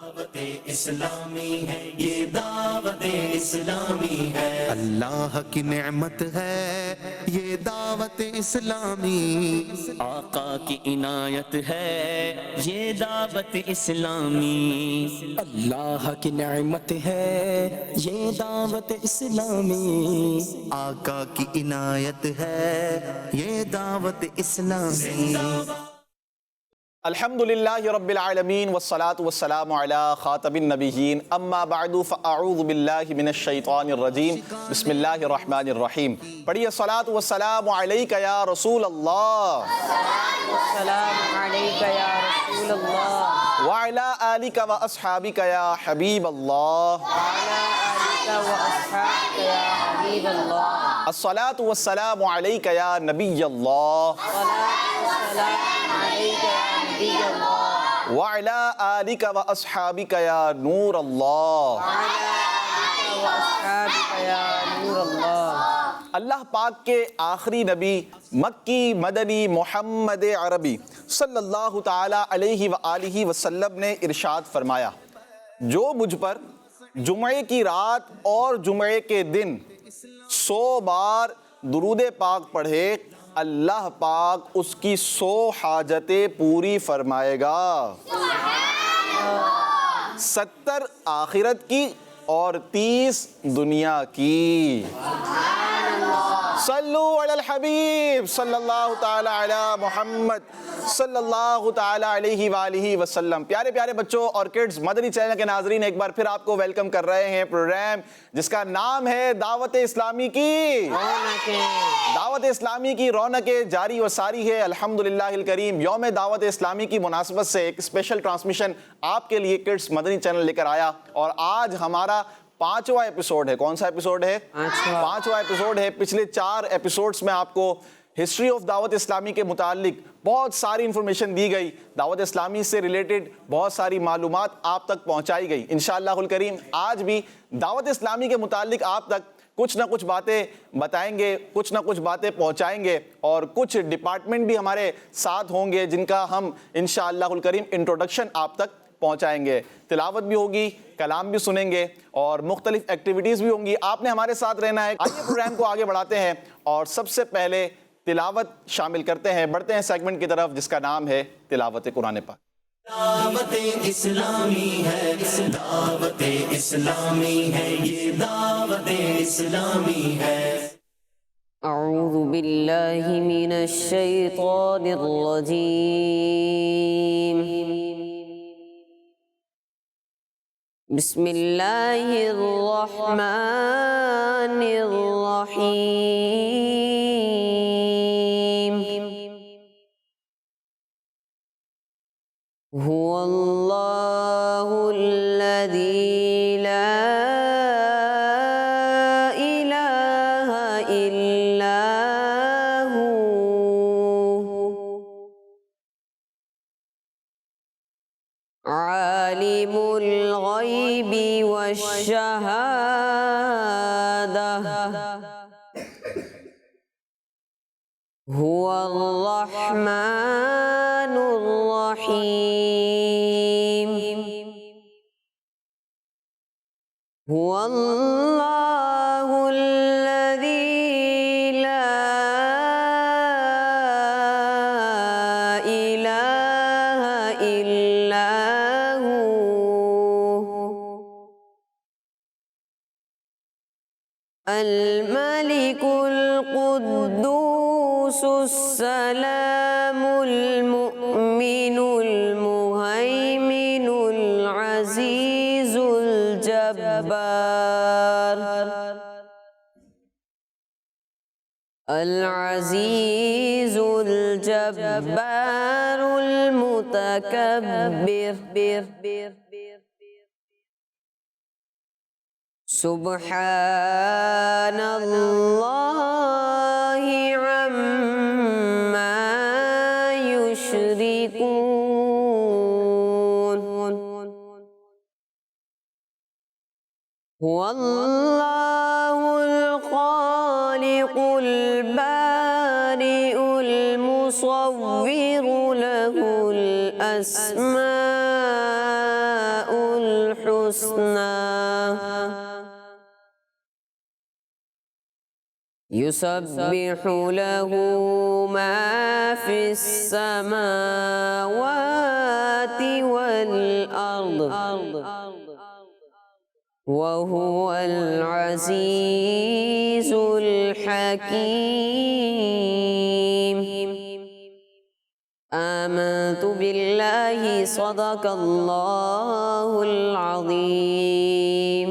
دعوت اسلامی ہے، یہ دعوت اسلامی ہے، اللہ کی نعمت ہے یہ دعوت اسلامی، آقا کی عنایت ہے یہ دعوت اسلامی، اللہ کی نعمت ہے یہ دعوت اسلامی، آقا کی عنایت ہے یہ دعوت اسلامی۔ الحمدللہ رب العالمین والصلاة والسلام علی خاتم النبیین، اما بعد فاعوذ باللہ من الشیطان الرجیم، بسم اللہ الرحمن الرحیم۔ پڑھیے الصلاة والسلام علیک یا رسول اللہ، السلام علیک یا رسول اللہ، وعلی آلک و اصحابک یا حبیب اللہ، وعلی آلک و اصحابک یا حبیب اللہ، الصلاة والسلام علیک یا نبی اللہ، السلام علیک یا نبی اللہ، وعلی آلک و اصحابک یا نور اللہ۔ وعلی آلک و اصحابک یا نور اللہ۔ اللہ پاک کے آخری نبی مکی مدنی محمد عربی صلی اللہ تعالیٰ علیہ وآلہ وسلم نے ارشاد فرمایا، جو مجھ پر جمعے کی رات اور جمعے کے دن 100 بار درود پاک پڑھے، اللہ پاک اس کی 100 حاجتیں پوری فرمائے گا، 70 آخرت کی اور 30 دنیا کی۔ صلو علی الحبیب صلی اللہ تعالی علی محمد صلی اللہ تعالی علیہ وآلہ وسلم۔ پیارے پیارے بچوں اور کڈز، مدنی چینل کے ناظرین ایک بار پھر آپ کو ویلکم کر رہے ہیں پروگرام جس کا نام ہے دعوت اسلامی کی دعوت اسلامی کی رونقیں جاری و ساری ہے الحمدللہ الکریم۔ یوم دعوت اسلامی کی مناسبت سے ایک اسپیشل ٹرانسمیشن آپ کے لیے کڈز مدنی چینل لے کر آیا، اور آج ہمارا 5واں ایپیسوڈ ہے۔ کون سا ایپیسوڈ ہے؟ 5واں ایپیسوڈ ہے۔ پچھلے 4 ایپیسوڈز میں آپ کو ہسٹری آف دعوت اسلامی کے متعلق بہت ساری انفارمیشن دی گئی، دعوت اسلامی سے ریلیٹڈ بہت ساری معلومات آپ تک پہنچائی گئی۔ انشاءاللہ الکریم آج بھی دعوت اسلامی کے متعلق آپ تک کچھ نہ کچھ باتیں بتائیں گے، کچھ نہ کچھ باتیں پہنچائیں گے، اور کچھ ڈپارٹمنٹ بھی ہمارے ساتھ ہوں گے جن کا ہم انشاءاللہ الکریم انٹروڈکشن آپ تک پہنچائیں گے۔ تلاوت بھی ہوگی، کلام بھی سنیں گے، اور مختلف ایکٹیویٹیز بھی ہوں گی۔ آپ نے ہمارے ساتھ رہنا ہے۔ آئیے پروگرام کو آگے بڑھاتے ہیں اور سب سے پہلے تلاوت شامل کرتے ہیں۔ بڑھتے ہیں سیگمنٹ کی طرف جس کا نام ہے تلاوت قرآن پاک۔ دعوت اسلامی ہے، دعوت اسلامی ہے، یہ دعوت اسلامی ہے۔ اعوذ باللہ من الشیطان الرجیم، بسم اللہ الرحمن الرحیم، هو اللہ الذی لا الہ الا هو، عالم الغیب والشہادہ، هو الرحمن الرحیم، هو اللہ الذی لا الہ الا هو، الملك القدوس السلام المؤمن المهيمن العزيز الجبار، العزيز الجبار المتكبر، سبحان اللہ عما یشرکون، هو اللہ الخالق البارئ المصور له الأسماء الحسنى يسبح له ما في السماوات والأرض وهو العزيز الحكيم آمنت بالله صدق الله العظيم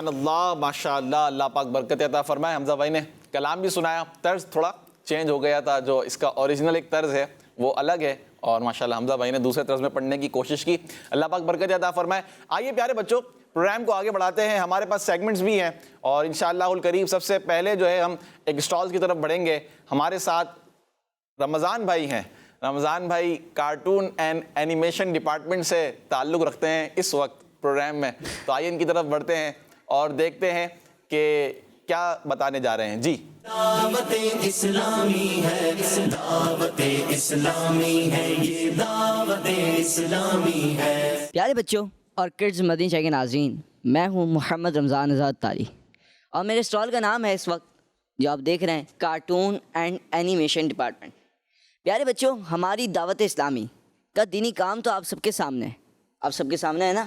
سبحان اللہ، ماشاء اللہ، اللہ پاک برکت عطا فرمائے. حمزہ بھائی نے کلام بھی سنایا، طرز تھوڑا چینج ہو گیا تھا، جو اس کا اوریجنل ایک طرز ہے وہ الگ ہے، اور ماشاءاللہ حمزہ بھائی نے دوسرے طرز میں پڑھنے کی کوشش کی. اللہ پاک برکت عطا فرمائے. آئیے پیارے بچوں پروگرام کو آگے بڑھاتے ہیں. ہمارے پاس سیگمنٹس بھی ہیں اور انشاءاللہ القریب سب سے پہلے جو ہے ہم ایک اسٹال کی طرف بڑھیں گے. ہمارے ساتھ رمضان بھائی ہیں. رمضان بھائی کارٹون اینڈ اینیمیشن ڈپارٹمنٹ سے تعلق رکھتے ہیں اس وقت پروگرام میں. تو آئیے ان کی طرف بڑھتے ہیں اور دیکھتے ہیں کہ کیا بتانے جا رہے ہیں. جی دعوت اسلامی ہے، دعوت اسلامی ہے، یہ دعوت اسلامی ہے. پیارے بچوں اور کڈز مدنی چینل کے ناظرین، میں ہوں محمد رمضان آزاد طاری اور میرے اسٹال کا نام ہے اس وقت جو آپ دیکھ رہے ہیں کارٹون اینڈ اینیمیشن ڈپارٹمنٹ. پیارے بچوں، ہماری دعوت اسلامی کا دینی کام تو آپ سب کے سامنے ہے، آپ سب کے سامنے ہے نا.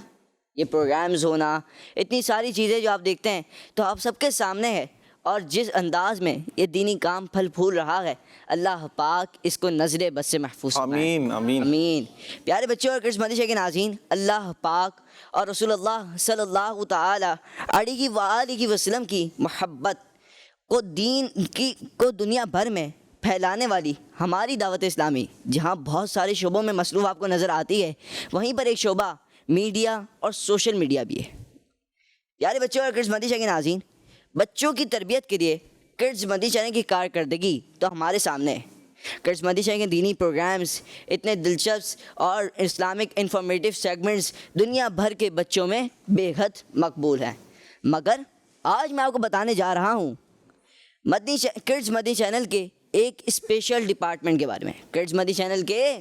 یہ پروگرامز ہونا، اتنی ساری چیزیں جو آپ دیکھتے ہیں تو آپ سب کے سامنے ہے، اور جس انداز میں یہ دینی کام پھل پھول رہا ہے اللہ پاک اس کو نظر بد سے محفوظ فرمائے. آمین آمین. آمین. پیارے بچوں اور کرسمس مدنی چینل کے ناظرین، اللہ پاک اور رسول اللہ صلی اللہ تعالی علیہ وآلہ وسلم کی محبت کو دنیا بھر میں پھیلانے والی ہماری دعوت اسلامی جہاں بہت سارے شعبوں میں مصروف آپ کو نظر آتی ہے، وہیں پر ایک شعبہ میڈیا اور سوشل میڈیا بھی ہے. پیارے بچوں اور کرسمس مدنی چینل کے ناظرین، بچوں کی تربیت کے لیے کرسمس مدنی چینل کی کارکردگی تو ہمارے سامنے ہے. کرسمس مدنی چینل کے دینی پروگرامز اتنے دلچسپ اور اسلامک انفارمیٹیو سیگمنٹس دنیا بھر کے بچوں میں بے حد مقبول ہیں. مگر آج میں آپ کو بتانے جا رہا ہوں کرسمس مدنی چینل کے ایک اسپیشل ڈپارٹمنٹ کے بارے میں. کرسمس مدنی چینل کے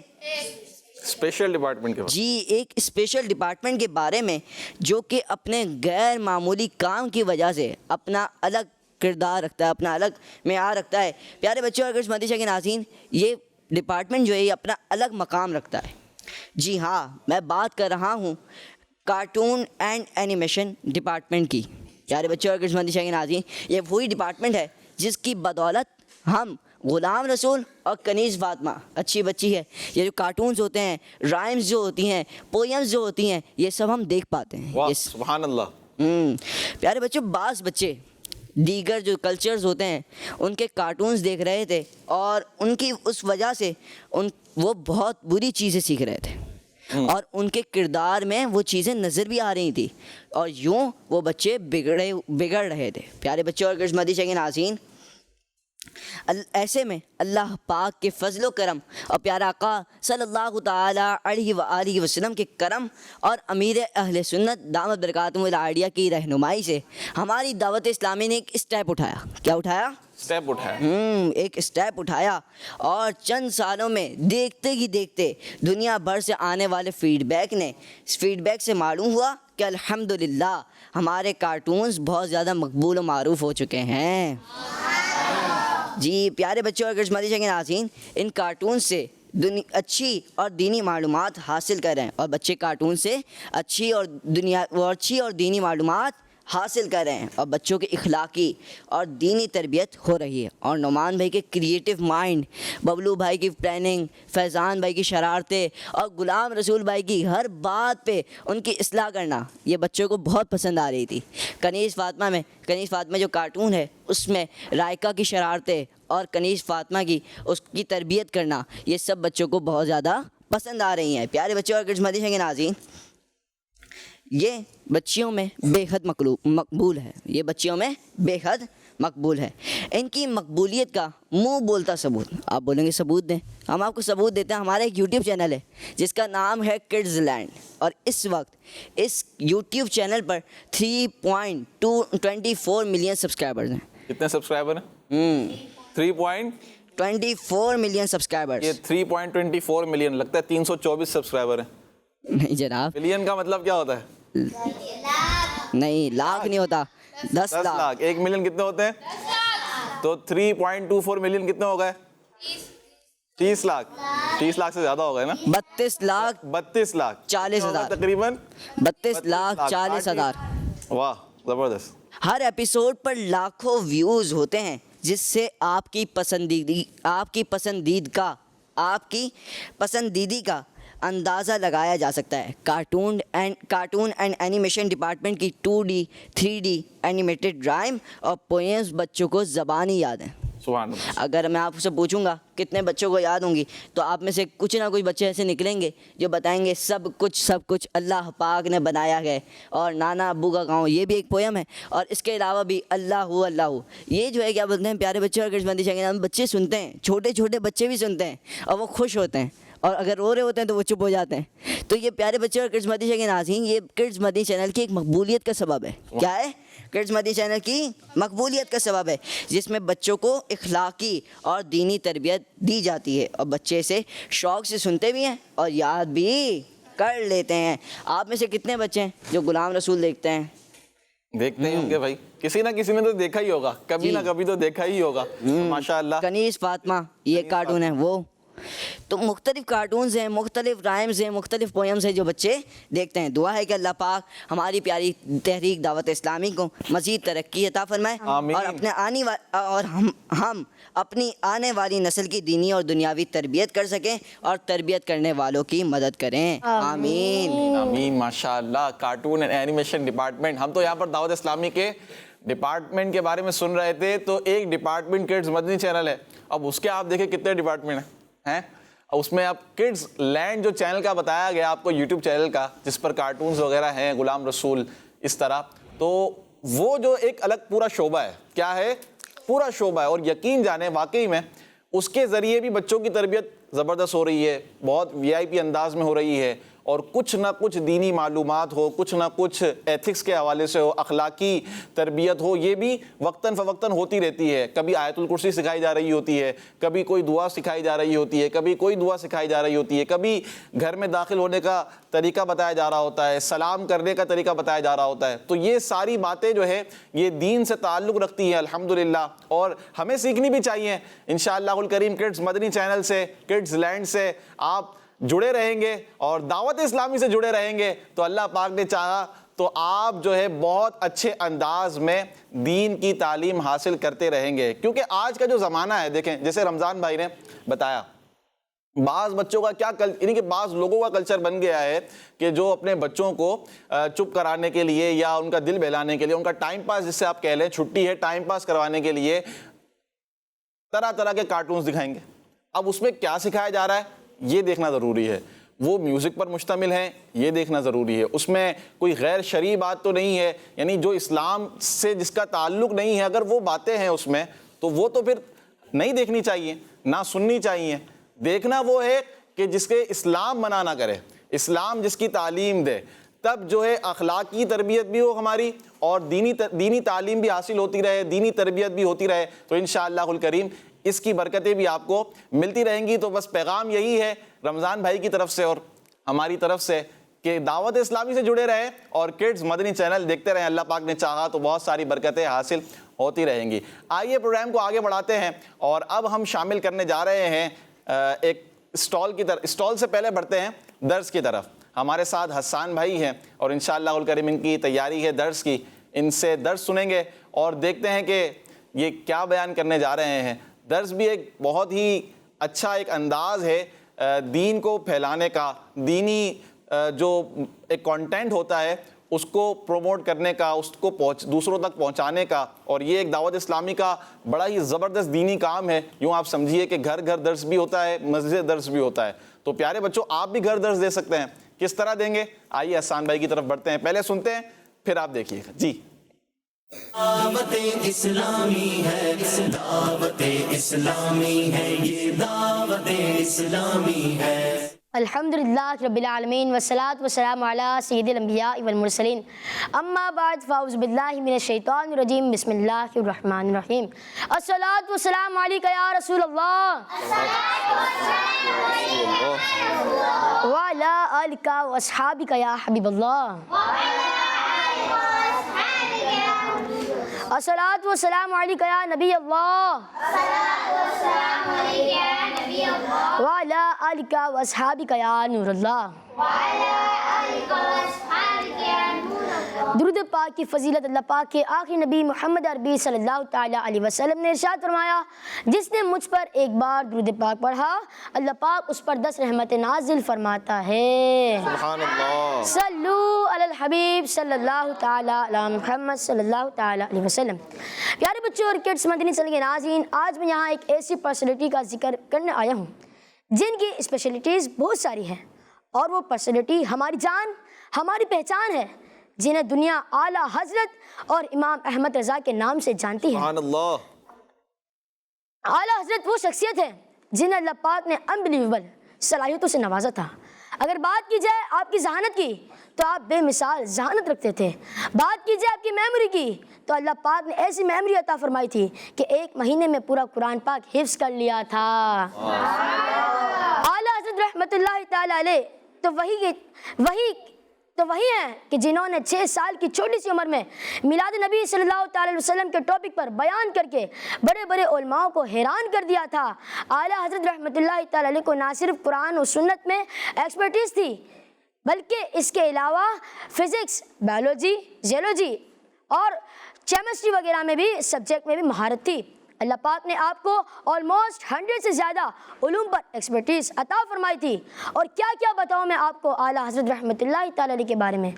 اسپیشل ڈپارٹمنٹ کے جی ایک اسپیشل ڈپارٹمنٹ کے بارے میں جو کہ اپنے غیر معمولی کام کی وجہ سے اپنا الگ کردار رکھتا ہے، اپنا الگ معیار رکھتا ہے. پیارے بچوں اور کرسمس مدنی چینل کے ناظرین، یہ ڈپارٹمنٹ جو ہے یہ اپنا الگ مقام رکھتا ہے. جی ہاں، میں بات کر رہا ہوں کارٹون اینڈ اینیمیشن ڈپارٹمنٹ کی. پیارے بچوں اور کرسمس مدنی چینل کے ناظرین، یہ وہی ڈپارٹمنٹ ہے جس کی بدولت ہم غلام رسول اور کنیز فاطمہ، اچھی بچی ہے، یہ جو کارٹونز ہوتے ہیں، رائمز جو ہوتی ہیں، پویمز جو ہوتی ہیں، یہ سب ہم دیکھ پاتے ہیں. واہ سبحان اللہ. پیارے بچوں، بعض بچے دیگر جو کلچرز ہوتے ہیں ان کے کارٹونز دیکھ رہے تھے اور ان کی اس وجہ سے وہ بہت بری چیزیں سیکھ رہے تھے اور ان کے کردار میں وہ چیزیں نظر بھی آ رہی تھیں اور یوں وہ بچے بگڑ رہے تھے. پیارے بچوں اور کرسمس مدنی چینل کے ناظرین، ایسے میں اللہ پاک کے فضل و کرم اور پیارا آقا صلی اللہ تعالی علیہ وآلہ وسلم کے کرم اور امیر اہل سنت دامت برکاتہم العالیہ کی رہنمائی سے ہماری دعوت اسلامی نے ایک اسٹیپ اٹھایا. کیا اٹھایا؟ اسٹیپ اٹھایا. ایک اسٹیپ اٹھایا اور چند سالوں میں دیکھتے ہی دیکھتے دنیا بھر سے آنے والے فیڈ بیک سے معلوم ہوا کہ الحمدللہ ہمارے کارٹونز بہت زیادہ مقبول و معروف ہو چکے ہیں. جی پیارے بچوں اور کرسمس مدنی چینل کے ناظرین، ان کارٹون سے اچھی اور دینی معلومات حاصل کر رہے ہیں اور بچے کارٹون سے اچھی اور دینی معلومات حاصل کر رہے ہیں اور بچوں کی اخلاقی اور دینی تربیت ہو رہی ہے. اور نعمان بھائی کے کریٹو مائنڈ، ببلو بھائی کی پلاننگ، فیضان بھائی کی شرارتیں اور غلام رسول بھائی کی ہر بات پہ ان کی اصلاح کرنا یہ بچوں کو بہت پسند آ رہی تھی. کنیز فاطمہ جو کارٹون ہے اس میں رائکہ کی شرارتیں اور کنیز فاطمہ کی اس کی تربیت کرنا یہ سب بچوں کو بہت زیادہ پسند آ رہی ہیں. پیارے بچوں اور کرسمس مدنی چینل کے ناظرین، یہ بچیوں میں بے حد مقبول ہے. یہ بچیوں میں بے حد مقبول ہے. ان کی مقبولیت کا منہ بولتا ثبوت. آپ بولیں گے ثبوت دیں، ہم آپ کو ثبوت دیتے ہیں. ہمارا ایک یوٹیوب چینل ہے جس کا نام ہے کڈز لینڈ اور اس وقت اس یوٹیوب چینل پر 3.24 ملین سبسکرائبرز ہیں. کتنے سبسکرائبر ہیں؟ 3.24 ملین سبسکرائبرز. یہ 3.24 ملین لگتا ہے 324 سبسکرائبر ہیں. نہیں جناب، ملین کا مطلب کیا ہوتا ہے؟ نہیں، لاکھ نہیں ہوتا، 10 لاکھ. 1 ملین کتنے ہوتے ہیں؟ تو 3.24 ملین کتنے ہو گئے؟ 30 لاکھ. 30 لاکھ سے زیادہ ہو گئے نا؟ 32 لاکھ 40 ہزار تقریباً 32 لاکھ 40 ہزار. واہ زبردست. ہر ایپیسوڈ پر لاکھوں ویوز ہوتے ہیں جس سے آپ کی پسندیدی کا اندازہ لگایا جا سکتا ہے۔ کارٹون اینڈ اینیمیشن ڈپارٹمنٹ کی 2D 3D اینیمیٹڈ رائم اور پوئمز بچوں کو زبانی یاد ہیں۔ سبحان اللہ۔ اگر میں آپ سے پوچھوں گا کتنے بچوں کو یاد ہوں گی تو آپ میں سے کچھ نہ کچھ بچے ایسے نکلیں گے جو بتائیں گے سب کچھ اللہ پاک نے بنایا ہے، اور نانا ابو کا گاؤں یہ بھی ایک پویم ہے، اور اس کے علاوہ بھی اللہ یہ جو ہے کیا بولتے ہیں پیارے بچے اور کرسمس مدنی چینل بچے سنتے ہیں، چھوٹے بچے بھی سنتے ہیں اور وہ خوش ہوتے ہیں، اور اگر رو رہے ہوتے ہیں تو وہ چپ ہو جاتے ہیں۔ تو یہ پیارے بچے اور کرسمس مدنی چینل ناظرین، یہ کرسمس مدنی چینل کی ایک مقبولیت کا سبب ہے۔ کیا ہے؟ کرسمس مدنی چینل کی مقبولیت کا سبب ہے، جس میں بچوں کو اخلاقی اور دینی تربیت دی جاتی ہے، اور بچے اسے شوق سے سنتے بھی ہیں اور یاد بھی کر لیتے ہیں۔ آپ میں سے کتنے بچے ہیں جو غلام رسول دیکھتے ہیں؟ دیکھتے ہیں کہ بھائی کسی نہ کسی نے تو دیکھا ہی ہوگا، کبھی نہ کبھی تو دیکھا ہی ہوگا۔ ماشاء اللہ۔ کنیز فاطمہ یہ کارٹون ہے وہ۔ تو مختلف کارٹونز ہیں، مختلف رائمز ہیں، مختلف پوئمز ہیں جو بچے دیکھتے ہیں۔ دعا ہے کہ اللہ پاک ہماری پیاری تحریک دعوت اسلامی کو مزید ترقی عطا فرمائے، آمین۔ اور ہم اپنی آنے والی نسل کی دینی اور دنیاوی تربیت کر سکیں اور تربیت کرنے والوں کی مدد کریں۔ آمین آمین۔ ماشاء اللہ۔ کارٹون اینڈ اینیمیشن ڈپارٹمنٹ، ہم تو یہاں پر دعوت اسلامی کے ڈپارٹمنٹ کے بارے میں سن رہے تھے، تو ایک ڈپارٹمنٹ کڈز مدنی چینل ہے، اب اس کے آپ دیکھیں کتنے ڈپارٹمنٹ ہیں، اس میں آپ کڈز لینڈ جو چینل کا بتایا گیا آپ کو یوٹیوب چینل کا، جس پر کارٹونز وغیرہ ہیں، غلام رسول اس طرح، تو وہ جو ایک الگ پورا شعبہ ہے، کیا ہے؟ پورا شعبہ ہے، اور یقین جانے واقعی میں اس کے ذریعے بھی بچوں کی تربیت زبردست ہو رہی ہے، بہت VIP انداز میں ہو رہی ہے، اور کچھ نہ کچھ دینی معلومات ہو، کچھ نہ کچھ ایتھکس کے حوالے سے ہو، اخلاقی تربیت ہو، یہ بھی وقتاً فوقتاً ہوتی رہتی ہے۔ کبھی آیت الکرسی سکھائی جا رہی ہوتی ہے، کبھی کوئی دعا سکھائی جا رہی ہوتی ہے، کبھی کوئی دعا سکھائی جا رہی ہوتی ہے، کبھی گھر میں داخل ہونے کا طریقہ بتایا جا رہا ہوتا ہے، سلام کرنے کا طریقہ بتایا جا رہا ہوتا ہے۔ تو یہ ساری باتیں جو ہے یہ دین سے تعلق رکھتی ہیں الحمدللہ، اور ہمیں سیکھنی بھی چاہیے انشاءاللہ الکریم۔ کڈز مدنی چینل سے، کڈز لینڈ سے آپ جڑے رہیں گے اور دعوت اسلامی سے جڑے رہیں گے تو اللہ پاک نے چاہا تو آپ جو ہے بہت اچھے انداز میں دین کی تعلیم حاصل کرتے رہیں گے، کیونکہ آج کا جو زمانہ ہے، دیکھیں جیسے رمضان بھائی نے بتایا، بعض بچوں کا یعنی کہ بعض لوگوں کا کلچر بن گیا ہے کہ جو اپنے بچوں کو چپ کرانے کے لیے یا ان کا دل بہلانے کے لیے، ان کا ٹائم پاس جس سے آپ کہہ لیں، چھٹی ہے ٹائم پاس کروانے کے لیے طرح طرح کے کارٹونز دکھائیں گے۔ اب اس میں کیا سکھایا جا رہا ہے یہ دیکھنا ضروری ہے، وہ میوزک پر مشتمل ہیں یہ دیکھنا ضروری ہے، اس میں کوئی غیر شرعی بات تو نہیں ہے، یعنی جو اسلام سے جس کا تعلق نہیں ہے، اگر وہ باتیں ہیں اس میں تو وہ تو پھر نہیں دیکھنی چاہیے، نہ سننی چاہیے۔ دیکھنا وہ ہے کہ جس کے اسلام منع نہ کرے، اسلام جس کی تعلیم دے، تب جو ہے اخلاقی تربیت بھی ہو ہماری، اور دینی تعلیم بھی حاصل ہوتی رہے، دینی تربیت بھی ہوتی رہے، تو انشاءاللہ الکریم اس کی برکتیں بھی آپ کو ملتی رہیں گی۔ تو بس پیغام یہی ہے رمضان بھائی کی طرف سے اور ہماری طرف سے کہ دعوت اسلامی سے جڑے رہیں اور کڈز مدنی چینل دیکھتے رہیں، اللہ پاک نے چاہا تو بہت ساری برکتیں حاصل ہوتی رہیں گی۔ آئیے پروگرام کو آگے بڑھاتے ہیں، اور اب ہم شامل کرنے جا رہے ہیں ایک اسٹال سے پہلے بڑھتے ہیں درس کی طرف۔ ہمارے ساتھ حسان بھائی ہیں اور انشاءاللہ الکریم ان کی تیاری ہے درس کی، ان سے درس سنیں گے اور دیکھتے ہیں کہ یہ کیا بیان کرنے جا رہے ہیں۔ درس بھی ایک بہت ہی اچھا ایک انداز ہے دین کو پھیلانے کا، دینی جو ایک کانٹینٹ ہوتا ہے اس کو پروموٹ کرنے کا، اس کو دوسروں تک پہنچانے کا، اور یہ ایک دعوت اسلامی کا بڑا ہی زبردست دینی کام ہے۔ یوں آپ سمجھیے کہ گھر گھر درس بھی ہوتا ہے، مسجد درس بھی ہوتا ہے۔ تو پیارے بچوں آپ بھی گھر درس دے سکتے ہیں، کس طرح دیں گے؟ آئیے حسان بھائی کی طرف بڑھتے ہیں، پہلے سنتے ہیں پھر آپ دیکھیے گا۔ جی دعوت اسلامی ہے، دعوت اسلامی ہے، یہ دعوت اسلامی ہے۔ الحمدللہ رب العالمین والصلاة والسلام علی سید الانبیاء والمرسلین، اما بعد فاعوذ باللہ من الشیطان الرجیم، بسم اللہ الرحمن الرحیم۔ الصلاة والسلام علیکہ یا رسول اللہ، وعلی آلکہ واصحابکہ یا حبیب اللہ، الصلاة والسلام علیکہ یا نبی اللہ، وعلی آلکہ واصحابکہ یا نور اللہ۔ درود پاک کی فضیلت اللہ پاک کے آخری نبی محمد عربی صلی اللہ تعالیٰ علیہ وسلم نے ارشاد فرمایا جس نے مجھ پر ایک بار درود پاک پڑھا اللہ پاک اس پر 10 رحمتیں نازل فرماتا ہے۔ سبحان اللہ۔ صلو علی الحبیب صلی اللہ تعالیٰ علی محمد صلی اللہ تعالیٰ علیہ وسلم۔ پیارے بچوں اور کڈس مدنی چینل کے ناظرین، آج میں یہاں ایک ایسی پرسنالٹی کا ذکر کرنے آیا ہوں جن کی اسپیشلٹیز بہت ساری ہیں، اور وہ پرسنالٹی ہماری جان، ہماری پہچان ہے، جنہیں دنیا اعلیٰ حضرت اور امام احمد رضا کے نام سے جانتی ہے۔ سبحان اللہ۔ اعلیٰ حضرت وہ شخصیت ہے جنہیں اللہ پاک نے انبلیویبل صلاحیتوں سے نوازا تھا۔ اگر بات کی جائے آپ کی ذہانت کی تو آپ بے مثال ذہانت رکھتے تھے، بات کی جائے آپ کی میموری کی تو اللہ پاک نے ایسی میموری عطا فرمائی تھی کہ 1 مہینے میں پورا قرآن پاک حفظ کر لیا تھا۔ اعلیٰ حضرت رحمۃ اللہ تعالیٰ علیہ تو وہی ہیں کہ جنہوں نے 6 سال کی چھوٹی سی عمر میں میلاد نبی صلی اللہ تعالی علیہ وسلم کے ٹاپک پر بیان کر کے بڑے بڑے علماء کو حیران کر دیا تھا۔ اعلیٰ حضرت رحمۃ اللہ تعالی علیہ کو نہ صرف قرآن و سنت میں ایکسپرٹیز تھی بلکہ اس کے علاوہ فزکس، بایولوجی، زیولوجی اور کیمسٹری وغیرہ میں بھی سبجیکٹ میں بھی مہارت تھی۔ اللہ پاک نے آپ کو آلموسٹ 100 سے زیادہ علوم پر ایکسپرٹیز عطا فرمائی تھی، اور کیا کیا بتاؤں میں آپ کو اعلیٰ حضرت رحمۃ اللہ تعالی علیہ کے بارے میں۔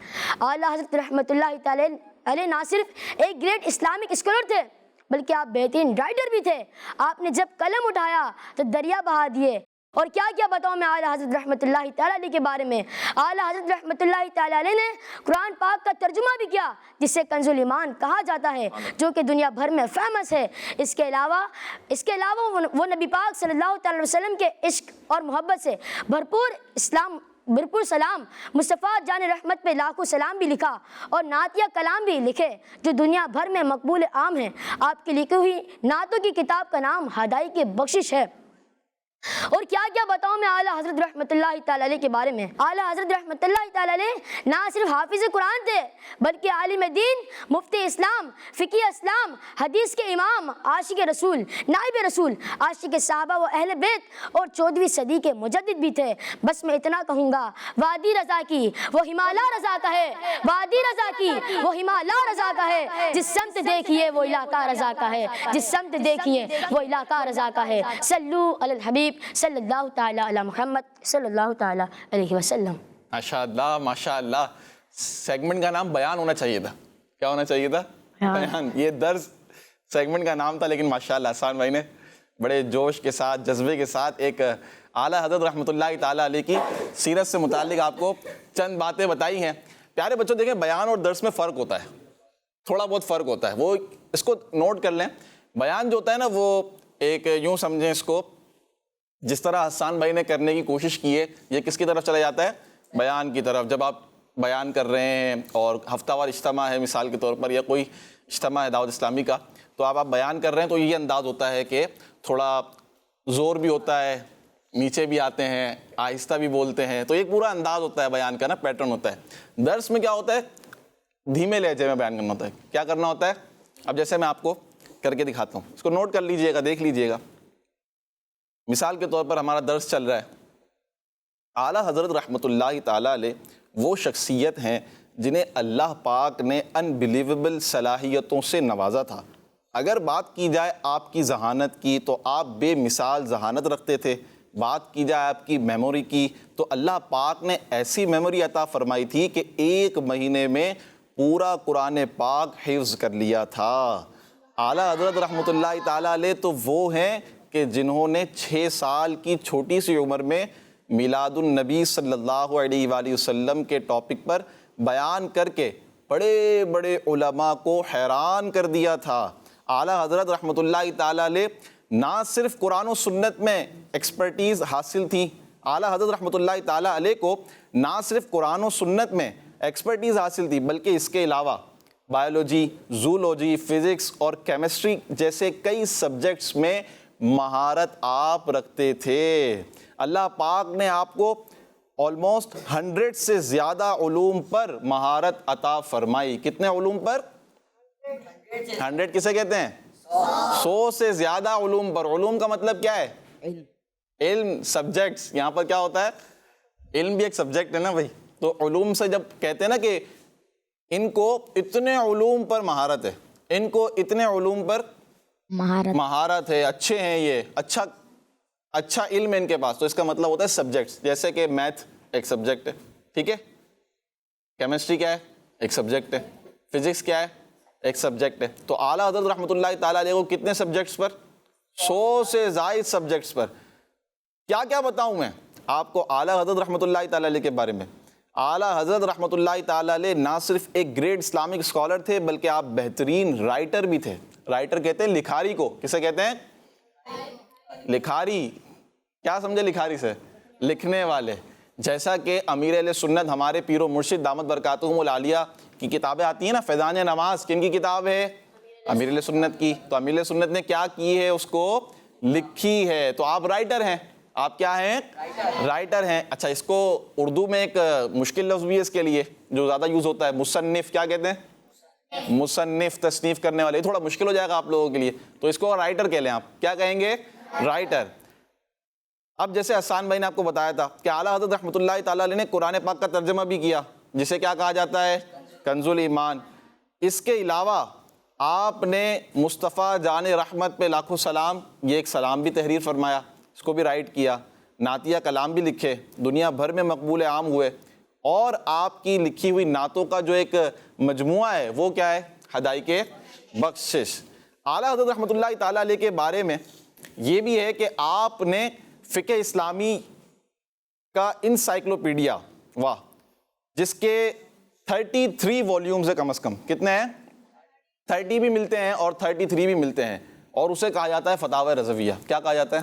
اعلیٰ حضرت رحمۃ اللہ تعالی علیہ نہ صرف ایک گریٹ اسلامک اسکالر تھے بلکہ آپ بہترین رائٹر بھی تھے۔ آپ نے جب قلم اٹھایا تو دریا بہا دیے، اور کیا کیا بتاؤں میں اعلیٰ حضرت رحمۃ اللہ تعالی علیہ کے بارے میں۔ اعلیٰ حضرت رحمۃ اللہ تعالی علیہ نے قرآن پاک کا ترجمہ بھی کیا جسے کنز الایمان کہا جاتا ہے، جو کہ دنیا بھر میں فیمس ہے۔ اس کے علاوہ وہ نبی پاک صلی اللہ تعالی وسلم کے عشق اور محبت سے بھرپور سلام مصطفیٰ جان رحمت پہ لاکھوں سلام بھی لکھا، اور نعتیہ کلام بھی لکھے جو دنیا بھر میں مقبول عام ہیں۔ آپ کی لکھی ہوئی نعتوں کی کتاب کا نام ہدائی کی بخشش ہے۔ اور کیا کیا بتاؤں میں اعلیٰ حضرت رحمۃ اللہ تعالی علیہ کے بارے میں۔ اعلیٰ حضرت رحمۃ اللہ تعالی علیہ نہ صرف حافظ قرآن تھے بلکہ عالم دین، مفتی اسلام، فقی اسلام، حدیث کے امام، عاشق رسول، نائب رسول، عاشق صحابہ و اہل بیت، اور 14ویں صدی کے مجدد بھی تھے۔ بس میں اتنا کہوں گا، وادی رضا کی وہ ہمالا رضا کا ہے، وادی رضا کی وہ ہمالا رضا کا ہے، جس سمت دیکھیے وہ علاقہ رضا کا ہے، جس سمت دیکھیے وہ علاقہ رضا کا ہے۔ صلو علی الحبیب صلی اللہ تعالیٰ علی محمد صلی اللہ تعالیٰ علیہ وسلم۔ ماشاء اللہ ماشاء اللہ۔ سیگمنٹ کا نام بیان ہونا چاہیے تھا۔ کیا ہونا چاہیے تھا؟ بیان۔ یہ درس سیگمنٹ کا نام تھا، لیکن ماشاءاللہ احسان بھائی نے بڑے جوش کے ساتھ، جذبے کے ساتھ ایک اعلیٰ حضرت رحمۃ اللہ تعالیٰ علیہ کی سیرت سے متعلق آپ کو چند باتیں بتائی ہیں۔ پیارے بچوں دیکھیں، بیان اور درس میں فرق ہوتا ہے، تھوڑا بہت فرق ہوتا ہے، وہ اس کو نوٹ کر لیں۔ بیان جو ہوتا ہے نا، وہ ایک یوں سمجھیں اس کو، جس طرح حسان بھائی نے کرنے کی کوشش کی ہے، یہ کس کی طرف چلا جاتا ہے؟ بیان کی طرف۔ جب آپ بیان کر رہے ہیں اور ہفتہ وار اجتماع ہے مثال کے طور پر، یا کوئی اجتماع ہے دعوت اسلامی کا، تو آپ بیان کر رہے ہیں تو یہ انداز ہوتا ہے کہ تھوڑا زور بھی ہوتا ہے، نیچے بھی آتے ہیں، آہستہ بھی بولتے ہیں، تو ایک پورا انداز ہوتا ہے بیان کا نا، پیٹرن ہوتا ہے۔ درس میں کیا ہوتا ہے؟ دھیمے لہجے میں بیان کرنا ہوتا ہے۔ کیا کرنا ہوتا ہے؟ اب جیسے میں آپ کو کر کے دکھاتا ہوں، اس کو نوٹ کر لیجئے گا، دیکھ لیجئے گا۔ مثال کے طور پر ہمارا درس چل رہا ہے، اعلیٰ حضرت رحمۃ اللہ تعالیٰ علیہ وہ شخصیت ہیں جنہیں اللہ پاک نے انبلیویبل صلاحیتوں سے نوازا تھا۔ اگر بات کی جائے آپ کی ذہانت کی تو آپ بے مثال ذہانت رکھتے تھے، بات کی جائے آپ کی میموری کی تو اللہ پاک نے ایسی میموری عطا فرمائی تھی کہ 1 مہینے میں پورا قرآن پاک حفظ کر لیا تھا۔ اعلیٰ حضرت رحمۃ اللہ تعالیٰ علیہ تو وہ ہیں کہ جنہوں نے 6 سال کی چھوٹی سی عمر میں میلاد النبی صلی اللہ علیہ وآلہ وسلم کے ٹاپک پر بیان کر کے بڑے بڑے علماء کو حیران کر دیا تھا۔ اعلیٰ حضرت رحمۃ اللہ تعالیٰ علیہ نہ صرف قرآن و سنت میں ایکسپرٹیز حاصل تھی، اعلیٰ حضرت رحمۃ اللہ تعالیٰ علیہ کو نہ صرف قرآن و سنت میں ایکسپرٹیز حاصل تھی بلکہ اس کے علاوہ بایولوجی، زولوجی، فزکس اور کیمسٹری جیسے کئی سبجیکٹس میں مہارت آپ رکھتے تھے۔ اللہ پاک نے آپ کو آلموسٹ 100 سے زیادہ علوم پر مہارت عطا فرمائی۔ کتنے علوم پر؟ 100 کسے کہتے ہیں؟ 100 سے زیادہ علوم پر۔ علوم کا مطلب کیا ہے؟ علم، سبجیکٹس۔ یہاں پر کیا ہوتا ہے؟ علم بھی ایک سبجیکٹ ہے نا بھائی، تو علوم سے جب کہتے ہیں نا کہ ان کو اتنے علوم پر مہارت ہے، ان کو اتنے علوم پر مہارت ہے، اچھے ہیں، یہ اچھا علم ہے ان کے پاس. تو اس کا مطلب ہوتا ہے سبجیکٹس. جیسے کہ میتھ ایک سبجیکٹ ہے، ٹھیک ہے، کیمسٹری کیا ہے، ایک سبجیکٹ ہے، فزکس کیا ہے، ایک سبجیکٹ ہے. تو اعلیٰ حضرت رحمۃ اللہ تعالیٰ علیہ کو کتنے سبجیکٹس پر؟ 100 سے زائد سبجیکٹس پر. کیا بتاؤں میں آپ کو اعلیٰ حضرت رحمۃ اللہ تعالیٰ علیہ کے بارے میں. اعلیٰ حضرت رحمۃ اللہ تعالیٰ علیہ نہ صرف ایک گریٹ اسلامک اسکالر تھے بلکہ آپ بہترین رائٹر بھی تھے. رائٹر کہتے ہیں لکھاری کو. کسے کہتے ہیں؟ لکھاری. کیا سمجھے لکھاری سے؟ لکھنے والے. جیسا کہ امیر اہل سنت ہمارے پیر و مرشد دامت برکاتہم العالیہ کی کتابیں آتی ہیں نا، فیضان نماز کن کی کتاب ہے؟ امیر اہل سنت کی. تو امیر اہل سنت نے کیا کی ہے؟ اس کو لکھی ہے. تو آپ رائٹر ہیں. آپ کیا ہیں؟ رائٹر ہیں. اچھا، اس کو اردو میں ایک مشکل لفظ بھی ہے اس کے لیے جو زیادہ یوز ہوتا ہے، مصنف. کیا کہتے ہیں؟ مصنف، تصنیف کرنے والے. تھوڑا مشکل ہو جائے گا آپ لوگوں کے لیے، تو اس کو رائٹر کہہ لیں. آپ کیا کہیں گے؟ رائٹر. اب جیسے حسان بھائی نے آپ کو بتایا تھا کہ اعلیٰ حضرت رحمۃ اللہ تعالیٰ علیہ نے قرآن پاک کا ترجمہ بھی کیا، جسے کیا کہا جاتا ہے؟ کنز الایمان. اس کے علاوہ آپ نے مصطفیٰ جان رحمت پہ لاکھوں سلام، یہ ایک سلام بھی تحریر فرمایا، اس کو بھی رائٹ کیا. نعتیہ کلام بھی لکھے، دنیا بھر میں مقبول عام ہوئے. اور آپ کی لکھی ہوئی نعتوں کا جو ایک مجموعہ ہے وہ کیا ہے؟ حدائق بخشش. اعلیٰ حضرت رحمۃ اللہ تعالیٰ علیہ کے بارے میں یہ بھی ہے کہ آپ نے فقہ اسلامی کا انسائکلوپیڈیا، واہ، جس کے 33 والیومز ہے کم از کم. کتنے ہیں؟ 30 بھی ملتے ہیں اور 33 بھی ملتے ہیں. اور اسے کہا جاتا ہے فتاوی رضویہ. کیا کہا جاتا ہے؟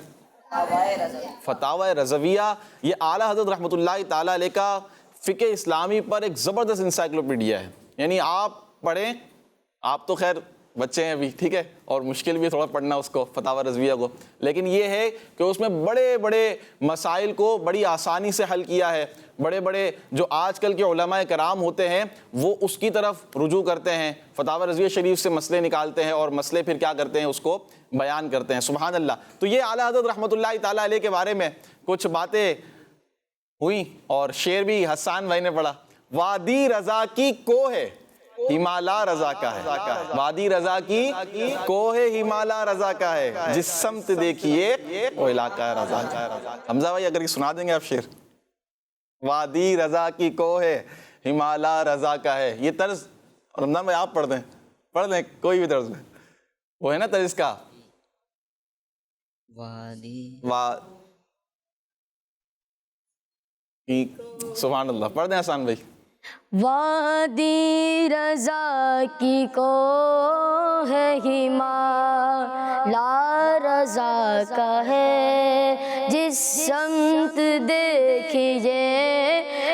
فتاوی رضویہ. یہ اعلیٰ حضرت رحمۃ اللہ تعالیٰ علیہ کا فقہ اسلامی پر ایک زبردست انسائکلوپیڈیا ہے. یعنی آپ پڑھیں، آپ تو خیر بچے ہیں ابھی، ٹھیک ہے، اور مشکل بھی تھوڑا پڑھنا اس کو، فتاوی رضویہ کو، لیکن یہ ہے کہ اس میں بڑے بڑے مسائل کو بڑی آسانی سے حل کیا ہے. بڑے بڑے جو آج کل کے علماء کرام ہوتے ہیں وہ اس کی طرف رجوع کرتے ہیں، فتاوی رضویہ شریف سے مسئلے نکالتے ہیں اور مسئلے پھر کیا کرتے ہیں؟ اس کو بیان کرتے ہیں. سبحان اللہ. تو یہ اعلیٰ حضرت رحمۃ اللہ تعالیٰ علیہ کے بارے میں کچھ باتیں ہوئی، اور شعر بھی حسان بھائی نے پڑھا. وادی رضا کی کوہ ہے، ہمالا رضا کا ہے. وادی رضا کی کوہ ہمالا رضا کا ہے، جس سمت دیکھیے وہ علاقہ رضا کا ہے. حمزہ بھائی اگر یہ سنا دیں گے آپ شعر. وادی رضا کی کوہ ہمالا رضا کا ہے. یہ طرز رمضان بھائی آپ پڑھ دیں کوئی بھی طرز میں، وہ ہے نا طرز کا. سبحان اللہ. پڑھ دیں حسان بھائی. وادی رضا کی کوہ ہمالا رضا کا ہے، جس سمت دیکھیے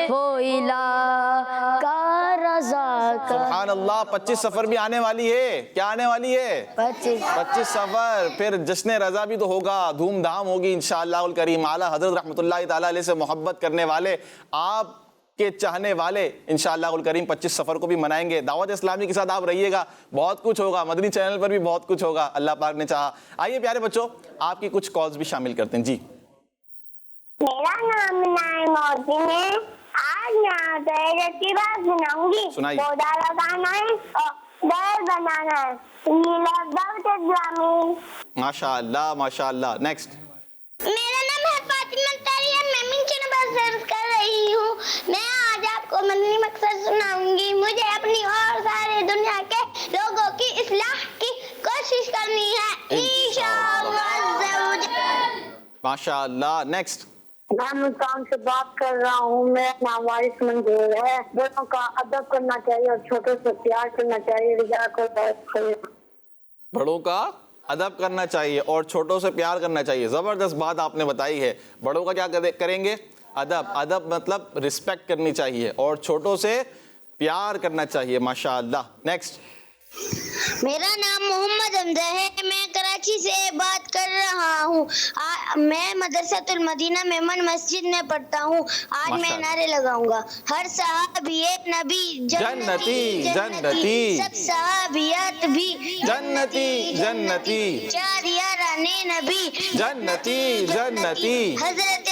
وہ علاقہ رضا کا. سبحان اللہ. 25 سفر بھی آنے والی ہے. کیا آنے والی ہے؟ 25 سفر. پھر جشن رضا بھی تو ہوگا، دھوم دھام ہوگی انشاءاللہ الکریم. اعلیٰ حضرت رحمۃ اللہ تعالیٰ علیہ سے محبت کرنے والے، آپ کے چاہنے والے انشاءاللہ الکریم 25 سفر کو بھی منائیں گے. دعوت اسلامی کے ساتھ آپ رہیے گا، بہت کچھ ہوگا. مدنی چینل پر بھی بہت کچھ ہوگا، اللہ پاک نے چاہا. آئیے پیارے بچوں، آپ کی کچھ کالز بھی شامل کرتے ہیں. جی، میرا نام نائم الدین ہے. آج میں تہجد کی بات سناؤں گی. سنائیے. پودا لگانا ہے اور گھر بنانا ہے. یہ دعوت اسلامی. ماشاء اللہ ماشاء اللہ. نیکسٹ. میرا نام ہے فاطمہ طاہرہ، میں منچ نمبر سرچ کر رہی ہوں. میں آج آپ کو مدنی مقصد سناؤں گی. مجھے اپنی اور سارے دنیا کے لوگوں کی اصلاح کی کوشش کرنی ہے انشاءاللہ. ماشاء اللہ. نیکسٹ. میں ملتان سے بات کر رہا ہوں. میرا نام وارث منظور ہے. بڑوں کا ادب کرنا چاہیے اور چھوٹوں سے پیار کرنا چاہیے. بڑوں کا ادب کرنا چاہیے اور چھوٹوں سے پیار کرنا چاہیے. زبردست بات آپ نے بتائی ہے. بڑوں کا کیا کریں گے؟ ادب. ادب مطلب رسپیکٹ کرنی چاہیے اور چھوٹوں سے پیار کرنا چاہیے. ماشاء اللہ. نیکسٹ. میرا نام محمد حمزہ ہے. میں کراچی سے بات کر رہا ہوں. میں مدرسۃ المدینہ میمن مسجد میں پڑھتا ہوں. آج میں نعرے لگاؤں گا. ہر صحابی نبی جنتی جنتی، سب صحابیات بھی جنتی جنتی، 4 یارانے نبی جنتی جنتی، حضرت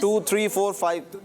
2 3 4 5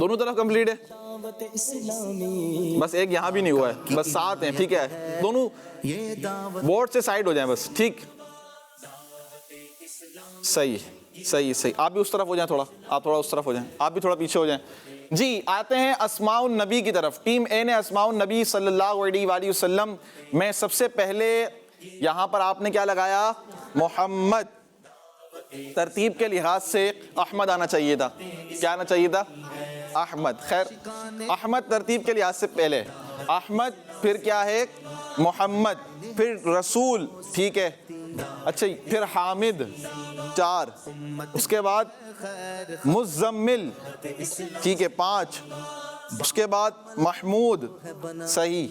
دونوں طرف کمپلیٹ ہے؟ بس ایک یہاں بھی نہیں ہوا ہے، بس 7 ہیں، ٹھیک ہے، دونوں بورڈ سے سائڈ ہو جائیں بس، ٹھیک، صحیح صحیح صحیح، آپ بھی اس طرف ہو جائیں، تھوڑا آپ تھوڑا اس طرف ہو جائیں، آپ بھی تھوڑا پیچھے ہو جائیں. جی آتے ہیں اسماء النبی کی طرف. ٹیم اے نے اسماء النبی صلی اللہ علیہ وآلہ وسلم میں سب سے پہلے یہاں پر آپ نے کیا لگایا؟ محمد. ترتیب کے لحاظ سے احمد آنا چاہیے تھا. کیا آنا چاہیے تھا؟ احمد. خیر احمد ترتیب کے لحاظ سے پہلے، احمد پھر کیا ہے؟ محمد، پھر رسول، ٹھیک ہے، اچھا پھر حامد 4، اس کے بعد مزمل، ٹھیک ہے 5، اس کے بعد محمود، صحیح،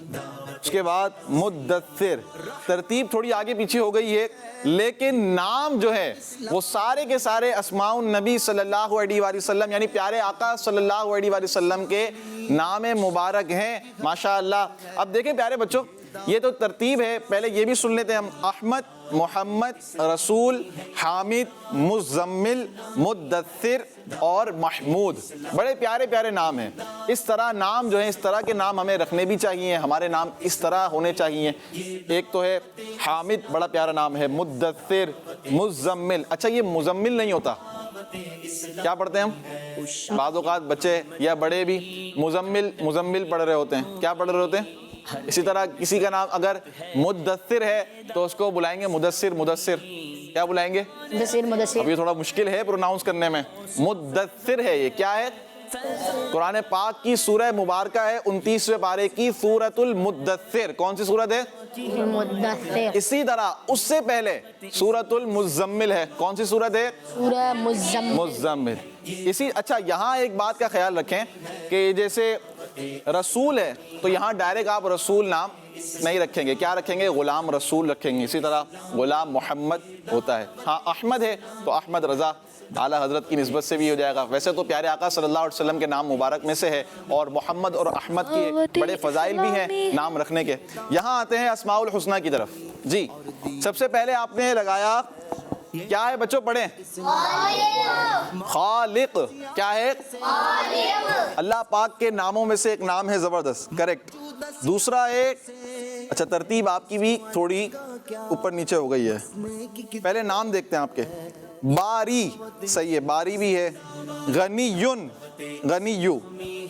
اس کے بعد مدثر. ترتیب تھوڑی آگے پیچھے ہو گئی ہے لیکن نام جو ہے وہ سارے کے سارے اسماء النبی صلی اللہ علیہ وآلہ وسلم یعنی پیارے آقا صلی اللہ علیہ وآلہ وسلم کے نام مبارک ہیں ماشاءاللہ. اب دیکھیں پیارے بچوں، یہ تو ترتیب ہے، پہلے یہ بھی سن لیتے ہیں ہم. احمد، محمد، رسول، حامد، مزمل، مدثر اور محمود. بڑے پیارے پیارے نام ہیں. اس طرح نام جو ہیں، اس طرح کے نام ہمیں رکھنے بھی چاہیے، ہمارے نام اس طرح ہونے چاہیے. ایک تو ہے حامد، بڑا پیارا نام ہے، مدثر، مزمل. اچھا یہ مزمل نہیں ہوتا، کیا پڑھتے ہیں ہم؟ بعض اوقات بچے یا بڑے بھی مزمل پڑھ رہے ہوتے ہیں. کیا پڑھ رہے ہوتے ہیں؟ اسی طرح کسی کا نام اگر مدثر ہے تو اس کو بلائیں گے مدثر. کیا بلائیں گے؟ مدثر. اب یہ تھوڑا مشکل ہے پروناؤنس کرنے میں. مدثر ہے، یہ کیا ہے؟ قرآن پاک کی سورہ مبارکہ ہے 29ویں پارے کی سورۃ المدثر. کون سی سورت ہے؟ مدثر. اسی طرح اس سے پہلے سورۃ المزمل ہے. کون سی سورت ہے؟ سورہ مزمل. اچھا یہاں ایک بات کا خیال رکھیں کہ جیسے رسول ہے تو یہاں ڈائریکٹ آپ رسول نام نہیں رکھیں گے. کیا رکھیں گے؟ غلام رسول رکھیں گے. اسی طرح غلام محمد ہوتا ہے. ہاں احمد ہے تو احمد رضا اعلیٰ حضرت کی نسبت سے بھی ہو جائے گا. ویسے تو پیارے آقا صلی اللہ علیہ وسلم کے نام مبارک میں سے ہے اور محمد اور احمد کے بڑے فضائل بھی ہیں نام رکھنے کے. یہاں آتے ہیں اسماء الحسنہ کی طرف. جی سب سے پہلے آپ نے لگایا، کیا ہے بچوں پڑھیں؟ خالق. کیا ہے؟ اللہ پاک کے ناموں میں سے ایک نام ہے، زبردست، کریکٹ. دوسرا ایک، اچھا ترتیب آپ کی بھی تھوڑی اوپر نیچے ہو گئی ہے، پہلے نام دیکھتے ہیں آپ کے. باری، صحیح ہے، باری بھی ہے. غنیون، غنیو.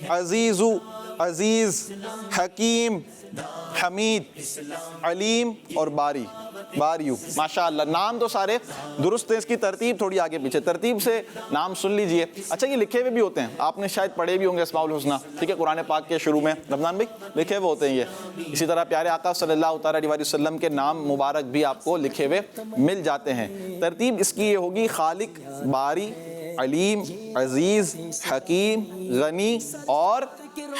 عزیزو، عزیز. حکیم، حمید. علیم اور باری، باریو. ماشاءاللہ نام تو سارے درست ہیں. اس کی ترتیب تھوڑی آگے پیچھے، ترتیب سے نام سن لیجئے. اچھا یہ لکھے ہوئے بھی ہوتے ہیں، آپ نے شاید پڑھے بھی ہوں گے اسماء الحسنہ، ٹھیک ہے، قرآن پاک کے شروع میں رمضان بھائی لکھے ہوئے ہوتے ہیں یہ. اسی طرح پیارے آقا صلی اللہ تعالیٰ علیہ وسلم کے نام مبارک بھی آپ کو لکھے ہوئے مل جاتے ہیں. ترتیب اس کی یہ ہوگی: خالق، باری، علیم، عزیز، حکیم، غنی اور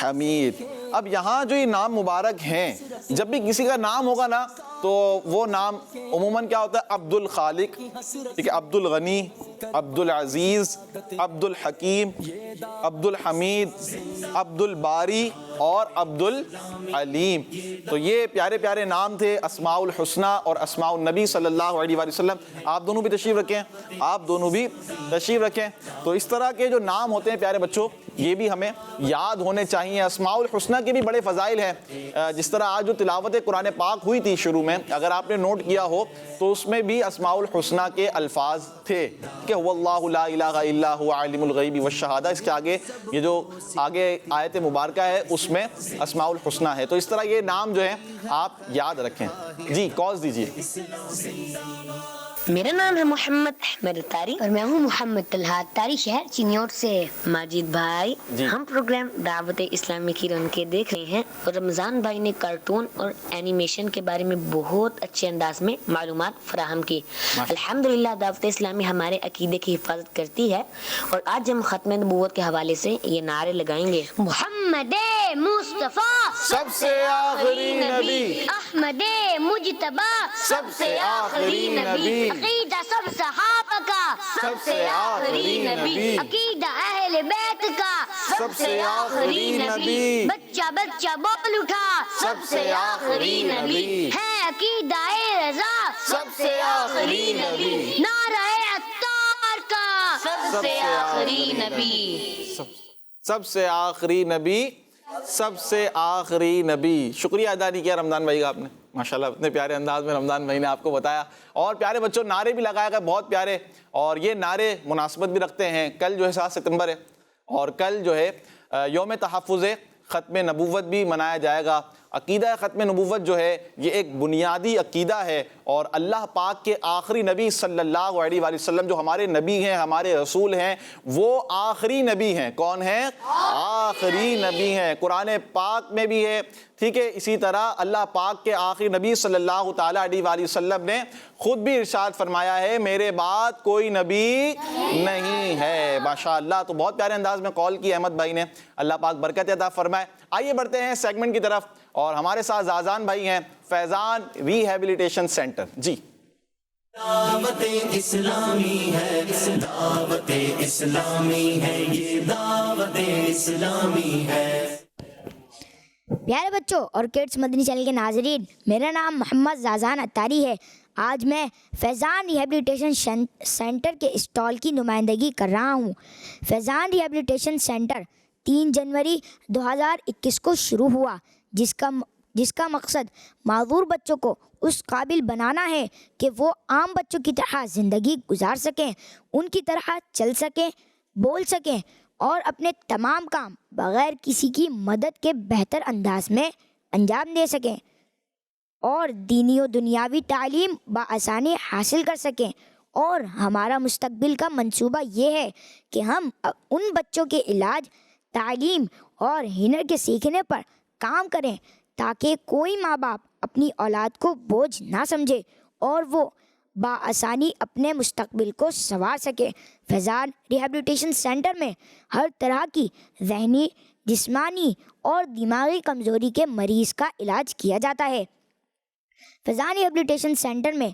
حمید. اب یہاں جو یہ نام مبارک ہیں، جب بھی کسی کا نام ہوگا نا تو وہ نام عموماً کیا ہوتا ہے؟ عبد الخالق، ٹھیک ہے، عبد الغنی، عبد العزیز، عبد الحکیم، عبد الحمید، عبد الباری اور عبد العلیم. تو یہ پیارے پیارے نام تھے اسماء الحسنہ اور اسماء النبی صلی اللہ علیہ وآلہ وسلم. آپ دونوں بھی تشریف رکھیں، آپ دونوں بھی تشریف رکھیں. تو اس طرح کے جو نام ہوتے ہیں پیارے بچوں، یہ بھی ہمیں یاد ہونے چاہیے. اسماء الحسنہ کے بھی بڑے فضائل ہیں. جس طرح آج جو تلاوت قرآن پاک ہوئی تھی شروع میں، اگر آپ نے نوٹ کیا ہو تو اس میں بھی اسماء الحسنہ کے الفاظ تھے کہ هو اللہ لا الہ الا هو عالم الغیب والشہادہ. اس کے آگے یہ جو آگے آیت مبارکہ ہے اس میں اسماء الحسنہ ہے. تو اس طرح یہ نام جو ہیں آپ یاد رکھیں. جی کاز دیجیے. میرا نام ہے محمد احمد تاری اور میں ہوں محمد طلحہ تاری، شہر چینیوٹ سے. ماجد بھائی ہم پروگرام دعوت اسلامی کی رونقیں دیکھ رہے ہیں اور رمضان بھائی نے کارٹون اور اینیمیشن کے بارے میں بہت اچھے انداز میں معلومات فراہم کی. الحمدللہ دعوت اسلامی ہمارے عقیدے کی حفاظت کرتی ہے اور آج ہم ختم نبوت کے حوالے سے یہ نعرے لگائیں گے: محمد مصطفیٰ سب سے آخری نبی، احمد مجتبی سب سے آخری نبی، عقیدہ سب صحابہ کا سب سے آخری نبی، عقیدہ اہل بیت کا سب سے آخری نبی، بچہ بچہ بول اٹھا سب سے آخری نبی، ہے عقیدہ رضا سب سے آخری نبی، نعرہ عطار کا سب سے آخری نبی. سب سے آخری نبی، سب سے آخری نبی. شکریہ ادا نہیں کیا رمضان بھائی کا آپ نے، ماشاءاللہ اتنے پیارے انداز میں رمضان بھائی نے آپ کو بتایا. اور پیارے بچوں نعرے بھی لگائے گئے بہت پیارے، اور یہ نعرے مناسبت بھی رکھتے ہیں. کل جو ہے 7 ستمبر ہے، اور کل جو ہے یوم تحفظ ختم نبوت بھی منایا جائے گا. عقیدہ ختم نبوت جو ہے یہ ایک بنیادی عقیدہ ہے، اور اللہ پاک کے آخری نبی صلی اللہ علیہ وآلہ وسلم جو ہمارے نبی ہیں، ہمارے رسول ہیں، وہ آخری نبی ہیں. کون ہیں؟ آخری نبی ہیں. قرآن پاک میں بھی ہے، ٹھیک ہے. اسی طرح اللہ پاک کے آخری نبی صلی اللہ تعالیٰ علیہ وآلہ وسلم نے خود بھی ارشاد فرمایا ہے میرے بعد کوئی نبی نہیں ہے. ماشاءاللہ. تو بہت پیارے انداز میں قول کی احمد بھائی نے، اللہ پاک برکت عطا فرمائے. آئیے بڑھتے ہیں سیگمنٹ کی طرف، اور ہمارے ساتھ زازان بھائی ہیں فیضان ریہیبلیٹیشن سینٹر. جی دعوت اسلامی ہے، دعوت اسلامی ہے، یہ دعوت اسلامی ہے. پیارے بچوں اور کڈس مدنی چینل کے ناظرین، میرا نام محمد زازان اتاری ہے. آج میں فیضان ریہیبلیٹیشن سینٹر کے اسٹال کی نمائندگی کر رہا ہوں. فیضان ریہیبلیٹیشن سینٹر 3 جنوری 2021 کو شروع ہوا، جس کا مقصد معذور بچوں کو اس قابل بنانا ہے کہ وہ عام بچوں کی طرح زندگی گزار سکیں، ان کی طرح چل سکیں، بول سکیں، اور اپنے تمام کام بغیر کسی کی مدد کے بہتر انداز میں انجام دے سکیں، اور دینی و دنیاوی تعلیم بآسانی حاصل کر سکیں. اور ہمارا مستقبل کا منصوبہ یہ ہے کہ ہم ان بچوں کے علاج، تعلیم اور ہنر کے سیکھنے پر کام کریں تاکہ کوئی ماں باپ اپنی اولاد کو بوجھ نہ سمجھے اور وہ بآسانی اپنے مستقبل کو سنوار سکے. فیضان ریہیبلیٹیشن سینٹر میں ہر طرح کی ذہنی، جسمانی اور دماغی کمزوری کے مریض کا علاج کیا جاتا ہے. فیضان ریہیبلیٹیشن سینٹر میں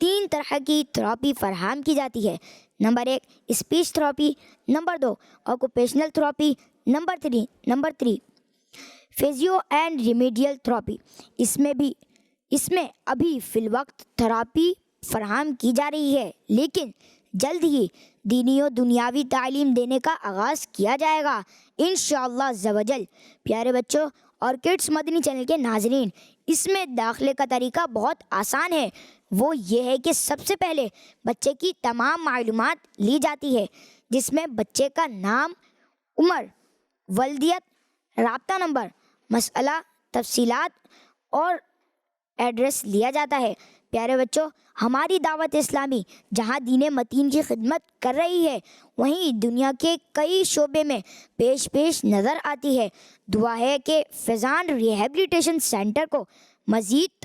3 طرح کی تھراپی فراہم کی جاتی ہے. Number 1 speech therapy, number 2 occupational therapy, number 3 physio and remedial therapy. اس میں ابھی فی الوقت تھراپی فراہم کی جا رہی ہے، لیکن جلد ہی دینی و دنیاوی تعلیم دینے کا آغاز کیا جائے گا انشاءاللہ عزوجل. پیارے بچوں اور کڈس مدنی چینل کے ناظرین، اس میں داخلے کا طریقہ بہت آسان ہے. وہ یہ ہے کہ سب سے پہلے بچے کی تمام معلومات لی جاتی ہے، جس میں بچے کا نام، عمر، والدیت، رابطہ نمبر، مسئلہ، تفصیلات اور ایڈریس لیا جاتا ہے. پیارے بچوں، ہماری دعوت اسلامی جہاں دین متین کی خدمت کر رہی ہے، وہیں دنیا کے کئی شعبے میں پیش نظر آتی ہے. دعا ہے کہ فیضان ریہیبلیٹیشن سینٹر کو مزید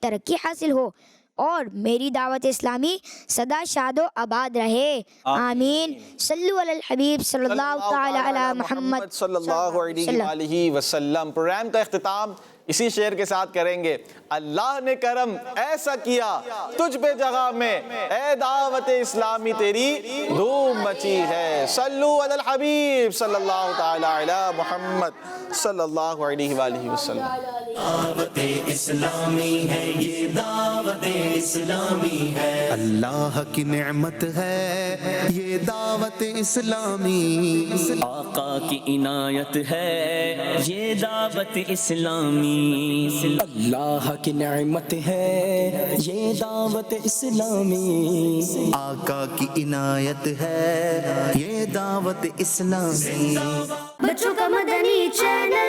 ترقی حاصل ہو اور میری دعوت اسلامی سدا شاد و آباد رہے. آمین. صلو علی الحبیب صلی اللہ تعالی علی محمد صلی اللہ علیہ وآلہ وسلم. پروگرام کا اختتام اسی شعر کے ساتھ کریں گے. اللہ نے کرم ایسا کیا تجھ پہ جگہ میں، اے دعوت اسلامی تیری دھوم مچی ہے. صلو علی الحبیب صلی اللہ تعالی علی محمد صلی اللہ علیہ وآلہ وسلم. دعوت اسلامی ہے، یہ دعوت اسلامی ہے. اللہ کی نعمت ہے یہ دعوت اسلامی، آقا کی عنایت ہے یہ دعوت اسلامی. اللہ کی نعمت ہے یہ دعوت اسلامی، آقا کی عنایت ہے یہ دعوت اسلامی. بچوں کا مدنی چینل